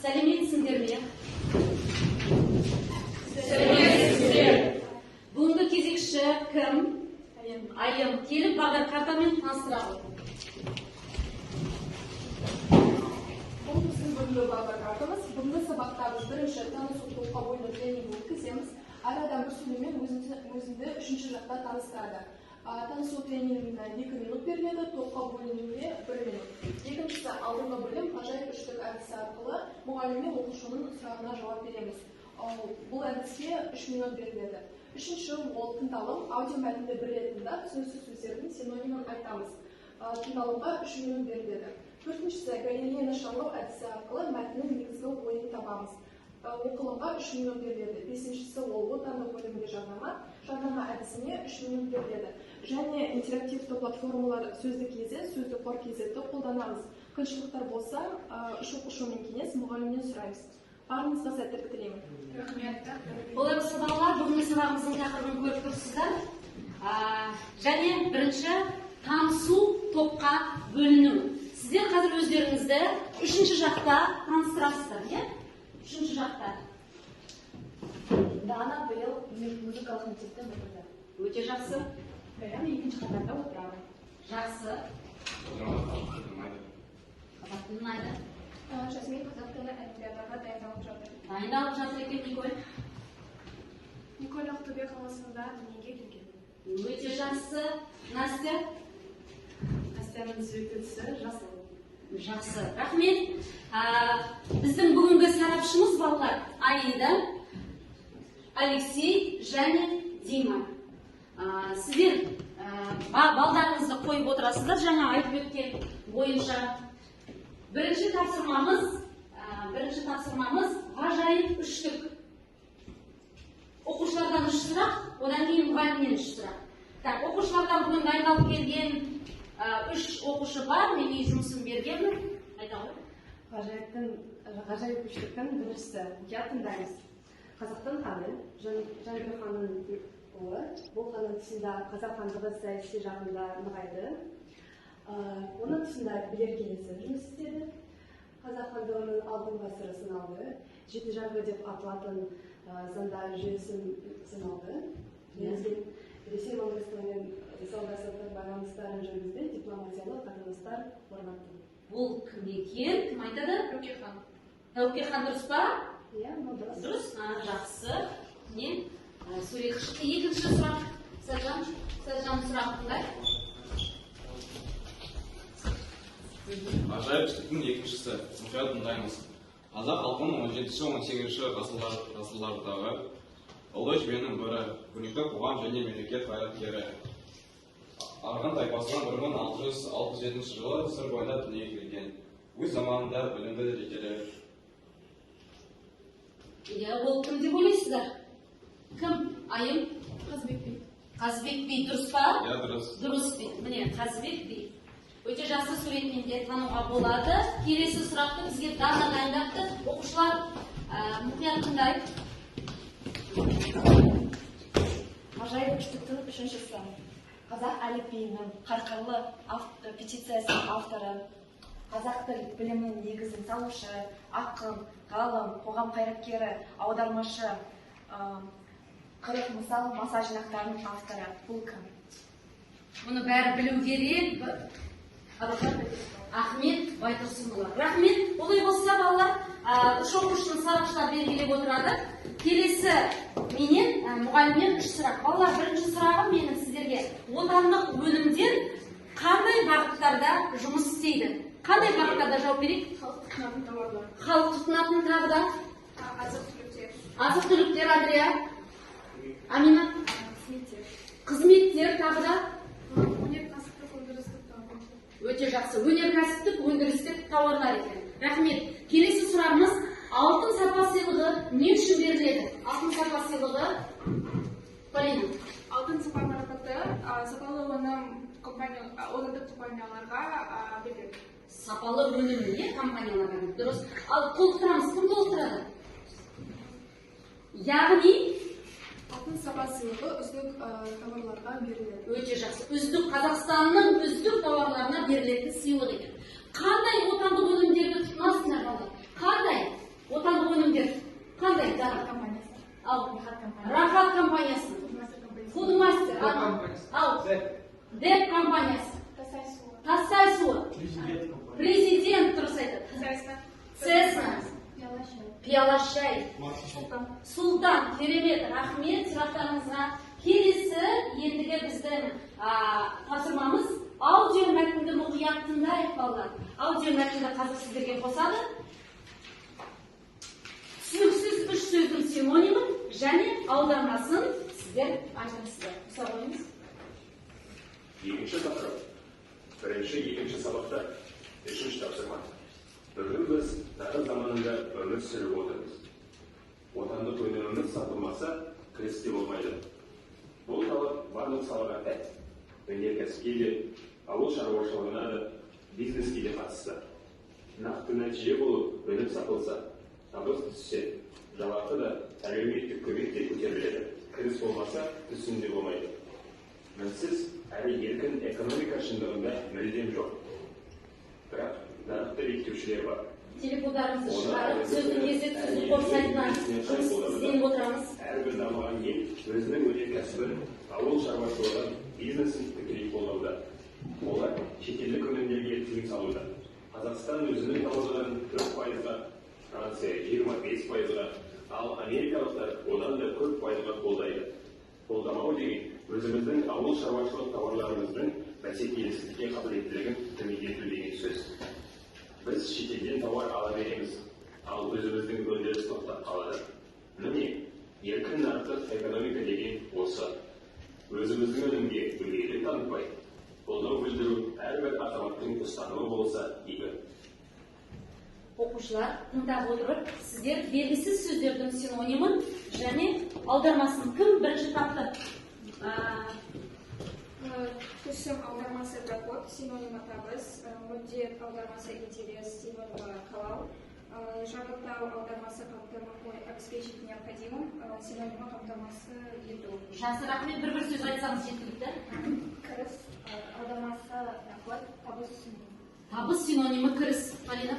Сәлеметсіңдер ме? Сәлеметсіздер. Бүгінгі кезекші кім? Айым. Келіп бағдар картамен таныстырады. Бұл біздің бүгінгі бағдар картамыз. Бүгінгі сабақтарымыз бірінші танысу толқа бойынша тренинг өткіземіз. Әр адам бір сөйлеммен өзіңді үшінші жақта таныстырады. Танысу тренингіне 2 минут беріледі, топқа бөлінуіне 1 минут. Екіншісі алдыңғы бөлім ғажайып үштік әдісі арқылы мұғаліммен оқушының сұрағына жауап береміз. Бұл әдіске 3 минут беріледі. Үшінші ол тыңдалым, аудио мәтінді бір ретінде түсініксіз сөздердің синонимін айтамыз. Тыңдалымға 3 минут беріледі. Төртіншісі галерея нышанлау әдісі арқылы мәтіннің негізгі ойын табамыз. Оқылымға 3 минут беріледі. Бесіншісі ол отандық бөлімде жарнама әдісіне 3 минут беріледі. Және интерактивті платформалар сөздік кезі, сөздік қор кезетті қолданамыз. Қиыншылықтар болса, үш оқушымен кеңес мұғалімнен сұраймыз. Барыңызға сәттілік тілеймін. Рахмет. Болайбысы балалар, бүгінгі сабағымыздың тақырыбын көріп тұрсыздар. Және бірінші танысу, топқа бөліну. Сіздер қазір өздеріңізді үшінші жақта таныстырасыздар, не? Үшінші жақта. Дана биыл музыкалық мектепті бітірді. Өте жақсы. Баян екінші қатарда отырады. Жақсы. Қазақ тілін ұнайды. Жасмин қазақ тілі олимпиадаға дайындалып жатыр. Дайындалып жатыр екен Николь. Николь Ақтөбе қаласында дүниеге келген. Өте жақсы. Настя. Настяның сүйіктісі Жасыл. Жақсы. Рахмет. Біздің бүгінгі сарапшымыз балалар Аида, Алексей және Дима. Сіздер балдарыңызды қойып отырасыздар, жаңа айтып өткен бойынша. Бірінші тапсырмамыз ғажайып үштік. Оқушылардан 3 сұрақ, одан кейін мұғалімнен 3 сұрақ. Оқушылардан бүгін дайындалып келген 3 оқушы бар, мен үй жұмысын бергенмін. Айта ғой. Ғажайып үштіктің біріншісі, мұқият тыңдаймыз. Қазақтың ханы, Жәнібек ханның ұлы, бұл ханның тұсында қазақ хандығы саяси жағында нығайды. Оның тұсында билер кеңесі жұмыс істеді. Қазақ хандығының алтын ғасыры сыналды. Жеті жарғы деп аталатын заңдар жүйесін сыналды. Ресей Моңғолстанмен сауда-саттық байланыстарын жүргізді, дипломатиялық қатынастар орнатты. Бұл кім екен? Кім айтады? Тәуке хан. Тәуке хан дұрыс па? Иә, дұрыс. Дұрыс. Жақсы. Екінші сұрақ. Сәлжан сұрақ қандай? Ғажайып үштіктің екіншісі, мұқият тыңдаймыз. Қазақ халқының 17-18 ғасырлардағы ұлы жібенің бірі, көрнекті қоғам және мемлекет қайраткері. Арғын тайпасынан 1667 жылы сыр бойында дүниеге келген. Өз заманында білімді дәрежелі. Ол кім деп ойлайсыздар? Кім? Айым? Қазбек би. Қазбек би дұрыс па? Иә, дұрыс. Дұрыс би. Міне, Қазбек би. Өте жақсы суретмен де тануға болады. Келесі сұрақты бізге Дана дайындапты. Оқушылар мұқият тыңдайды. Ғажайып үштіктің үшіншісі. Қазақ әліпбиінің қарқарлы петициясының авторы, қазақ тіл білімінің негізін салушы, ақын, ғалым, қоғам қайраткері, аудармашы, 40 мысал маса жинақтарының авторы. Бұл кім? Мұны бәрі білу керек. Ахмет Байтұрсынұлы. Рахмет. Олай болса балалар, 3 оқушының сарапшылар белгілеп отырады. Келесі менен мұғалімнен 3 сұрақ. Балалар, бірінші сұрағым менің сіздерге. Отандық өнімдер қандай бағыттарда жұмыс істейді? Қандай бағыттарда жауап берейік? Халық тұтынатын тауарлар. Халық тұтынатын тағы да? Азық-түліктер. Азық-түліктер, Андрея. Амина. Қызметтер тағы да? Өнеркәсіптік өндірістік тауарлар. Өте жақсы. Өнеркәсіптік өндірістік тауарлар екен. Рахмет. Келесі сұрағымыз, алтын сапа сыйлығы не үшін беріледі? Алтын сапа сыйлығы? Полина. Алтын сапа марапаты сапалы өнім отандық компанияларға беріледі. Сапалы өнім не компанияларға? Дұрыс. Ал толықтырамыз. Кім толықтырады? Яғни Алтын сапа сыйлығы үздік тауарларға беріледі. өте жақсы. Үздік Қазақстанның үздік тауарларына берілетін сыйлық екен. Қандай отандық өнімдерді тұтынасыңдар балалар? Қандай? деп компаниясы. Тассай суы. Президент дұрыс айтады. Цесна. Пиала шай. Султан. Керемет. Рахмет сұрақтарыңызға. Келесі ендігі біздің тапсырмамыз аудио мәтінді мұқият тыңдайық балалар. Аудио мәтінді қазір сіздерге қосады. Түсініксіз үш сөздің синонимін және аудармасын сіздер айтыңыздар. Мысал қойыңыз. Екінші тақырып. Бірінші, екінші сабақта. Үшінші тапсырма. Бүгін біз тақыр заманында өмір сүріп отырмыз. Отандық өніміміз сатылмаса, кіріс те болмайды. Бұл талап барлық салаға тән. Өнеркәсіпке де, ауыл шаруашылығына да, бизнеске де қатысты. Нақты нәтиже болып, өнім сатылса, табыс түссе, жалақы да, әлеуметтік көмек те көтеріледі. Кіріс болмаса, түсім де болмайды. Мінсіз әрі еркін экономика шындығында мүлдем жоқ. Бірақ нарықты реттеушілер бар. Телефондарыңызды шығарып, сөздің кезек сөздің қорсайтынан жұмыс істейін отырамыз. Әрбір дамыған ел өзінің өнеркәсібін, ауыл шаруашылығын, бизнесін тікелей қолдауда. Олар шетелдік өнімдерге тыйым салуда. Қазақстан өзінің тауарларын 4%-ға, Франция 25%-ға, ал америкалықтар одан да 4%-ға қолдайды. Қолдамау деген өзіміздің ауыл шаруашылық тауарларымыздың бәсекелестікке қабілеттілігін төмендету деген сөз. Біз шетелден тауар ала береміз, ал өзіміздің өндіріс тоқтап қалады. Міне, еркін нарықтық экономика деген осы. Өзіміздің өнімге үлгілік танытпай, қолдау білдіру әрбір азаматтың ұстанымы болса игі. Оқушылар, тыңдап отырып, сіздер белгісіз сөздердің синонимін және аудармасын кім бірінші тапты? Түсім аудармасы доход, синонимі табыс, мүддет аудармасы интерес, синонимі қалау, жабдықтау аудармасы қамтамасыз обеспечить необходимым, синонимі қамтамасыз ету. Жақсы, рахмет, бір сөз айтсаңыз жеткілікті. Кіріс аудармасы доход, табыс. Табыс синонимі кіріс. Полина?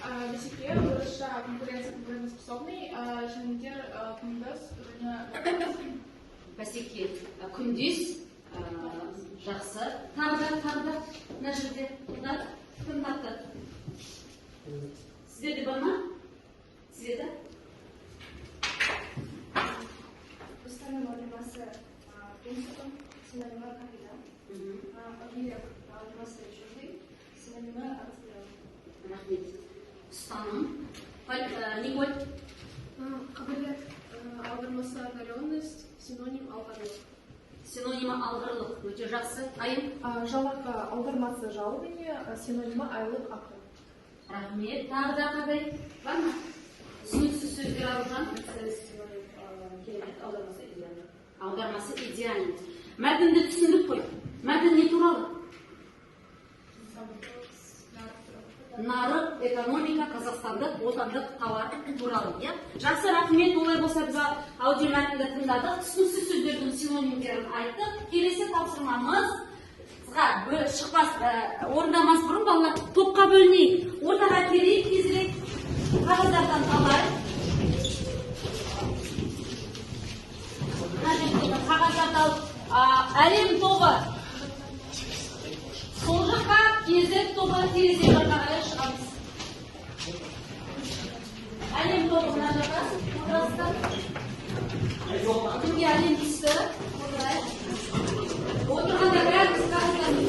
Бәсеке, орысша конкуренция конкурентоспособный, жәнедер күндіз, Бәсеке, күндіз, жақсы. Тағы да, мына жерде, кім тапты? Сіздерде бар ма? Сіздерде? Ұстаным аудармасы принципім, синонимі капитал. Объект аудармасы жүрді, синонимі арасында. Рахмет. Ұстаным. Николь? қабілет аудармасы одаренность, синоним алғырлық. Синонимі алғырлық. Өте жақсы. Айым? Жалақы аудармасы жалование, синонимі айлық ақы. Рахмет. Тағы да қандай? Бар ма? Түсініксіз сөздер Аружан? Аудармасы идеальный. Аудармасы идеальный. Мәтінді түсіндік қой. Мәтін не туралы? Нарық, экономика, қазақстандық, отандық тауар туралы. Жақсы, рахмет. Олай болса біз аудио мәтінді тыңдадық. Түсініксіз сөздердің синонимдерін айттық. Келесі тапсырмамыз шықпас, орындамас бұрын балалар топқа бөлінейік. Ортаға келейік, тезірек қағаздардан алайық. Қағаздарды алып, әлем тобы сол жаққа, кезек тобы терезе жаққа қарай шығамыз. Әлем тобы мына жаққа отырасыздар. Кімге әлем дейсіздер? Отырғанда бәріміз қағаздарымыз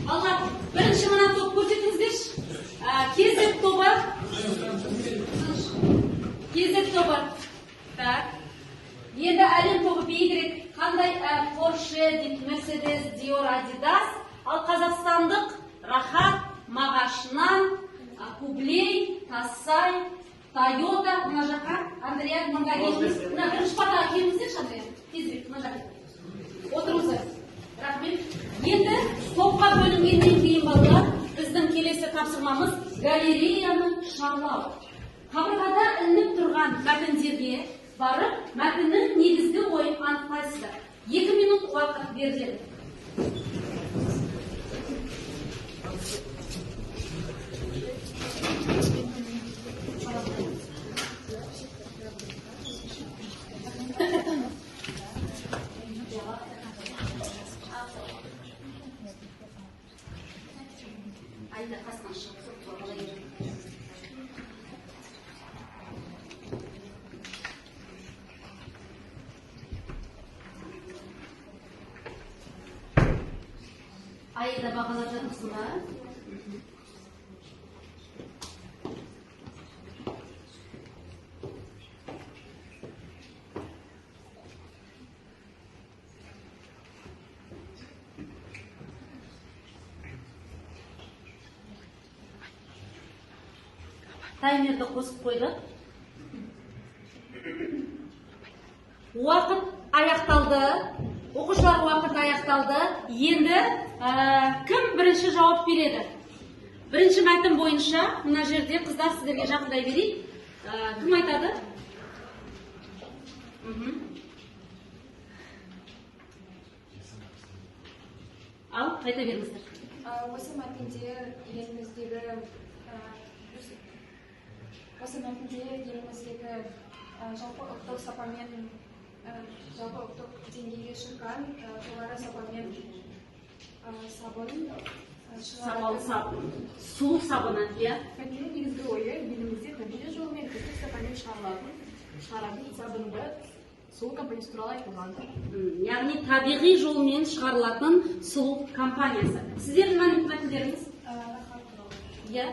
балалар, бірінші мына топ көрсетіңіздерші. Кезек тобы. Кезек тобы. Енді әлем тобы бейгірек. Қандай Porsche, Mercedes, Dior, Adidas. Ал қазақстандық Рахат, Мағашнан, Кублей, Тассай, Toyota, мына жаққа. Андрея, мында келіңіз. Мына бірінші партаға келіңіздерші, Андрея. Тезірек, мына жаққа. Отырыңыздар. Рахмет. Енді топқа бөлінгеннен кейін балалар, біздің келесі тапсырмамыз галереяны шарлау. Қабырғада ілініп тұрған мәтіндерге барып, мәтіннің негізгі ойын анықтайсыздар. 2 минут уақыт беріледі. айда қасынан шығып бала керек. Айда бағалап жатырсың ба? Таймерді қосып қойдық. Уақыт аяқталды. Оқушылар уақыт аяқталды. Енді кім бірінші жауап береді? Бірінші мәтін бойынша, мына жерде қыздар сіздерге жақындай берейік. Кім айтады? Ал, қайта беріңіздер. Осы мәтінде еліміздегі жалпы ұлттық сапамен жалпы ұлттық деңгейге шыққан жоғары сапамен сабын Су сабыны, иә? Мәтіннің негізгі ойы елімізде табиғи жолмен үздік сапамен шығаратын сабынды сұлу компаниясы туралы айтылғанды. Яғни табиғи жолмен шығарылатын сұлу компаниясы. Сіздердің мәтіндеріңіз? Иә?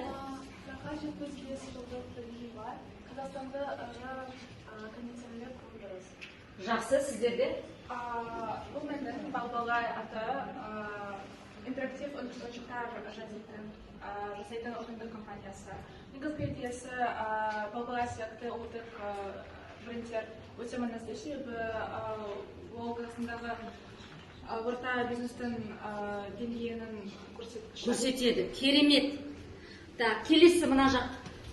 Қырыққа жетпіс жылдық тарихы бар. Қазақстанда ірі кондиционерлер құрылдырыз. Жақсы, сіздерде? Бұл мәтін Балбалай аты интерактив ойыншықтар жасайтын ұлттық компаниясы. Негізгі идеясы Балбалай сияқты ұлттық брендтер өте маңызды, себебі ол Қазақстандағы орта бизнестің деңгейінің көрсетеді. Керемет. Келесі мына жақ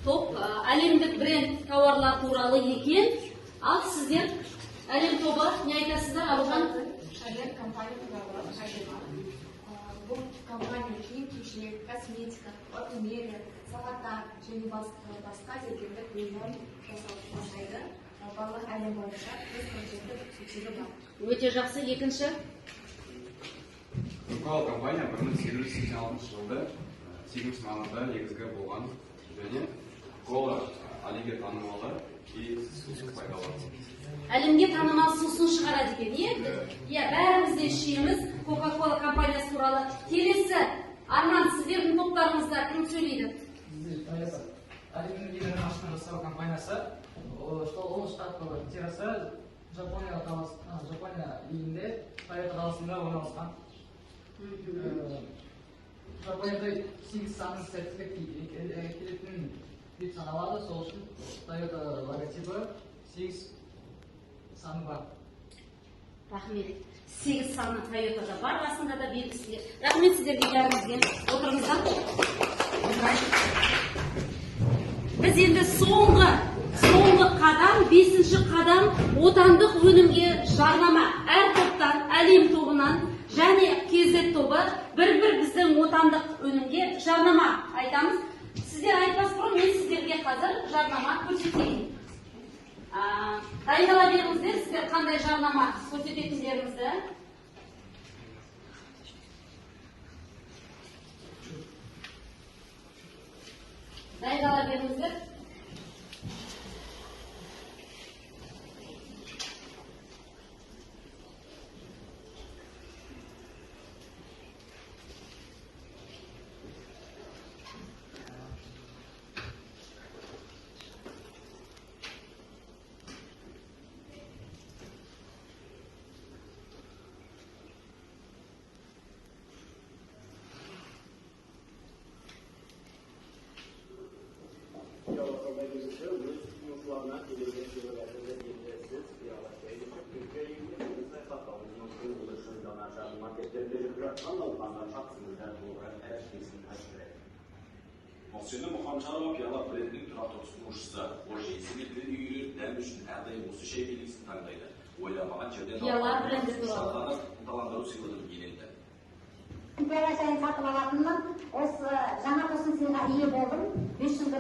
топ әлемдік бренд тауарлар туралы екен. Ал сіздер әлем тобы не айтасыздар? Алған Шарен компания туралы айтылған. Бұл компания киім-кешек, косметика, парфюмерия, сағаттар және басқа зергерлік бұйымдар жасайды. Барлық әлем бойынша өз концерттік субсидия бар. өте жақсы. Екінші Coca-Cola компания 1886 жылда 8 мамырда негізгі болған және кола әлемге танымалы и сусын пайдаланады. әлемге танымал сусын шығарады екен. Иә, бәріміз де ішеміз Coca-Cola компаниясы туралы. Келесі Арман, сіздердің топтарыңызда кім сөйлейді? Әлемнің ең ашқан жасау компаниясы, ол штаттағы террасы Жапония елінде Тойота қаласында орналасқан. Жапонияда 8 санын сәттілік келетін деп саналады, сол үшін Toyota логотипі 8 саны бар. Рахмет. 8 саны Toyota'да бар, расында да белгісінде. Рахмет сіздерге бәріңізге. Отырыңыздар. Біз енді соңғы қадам, 5-ші қадам отандық өнімге жарнама. Әр топтан, әлем тобынан және KZ тобы бір біздің отандық өнімге жарнама айтамыз. Сіздер айтпас бұрын мен сіздерге қазір жарнама көрсетейін. Дайындала беріңіздер, сіздер қандай жарнама көрсететіндеріңізді. Дайындала беріңіздер. Seni muhamçarıma piyala brendinin traktör sunuşsa, o jinsilikleri yürür, dem üçün әрдайым осы şey bilgisi tangdaydı. Oylamağın жерден Piyala brendi туралы. Шалқанып, ынталандыру сыйлығын иеленді. Сайын сатып алатынмын. Осы жаңа тосын сыйға ие болдым. 5 жыл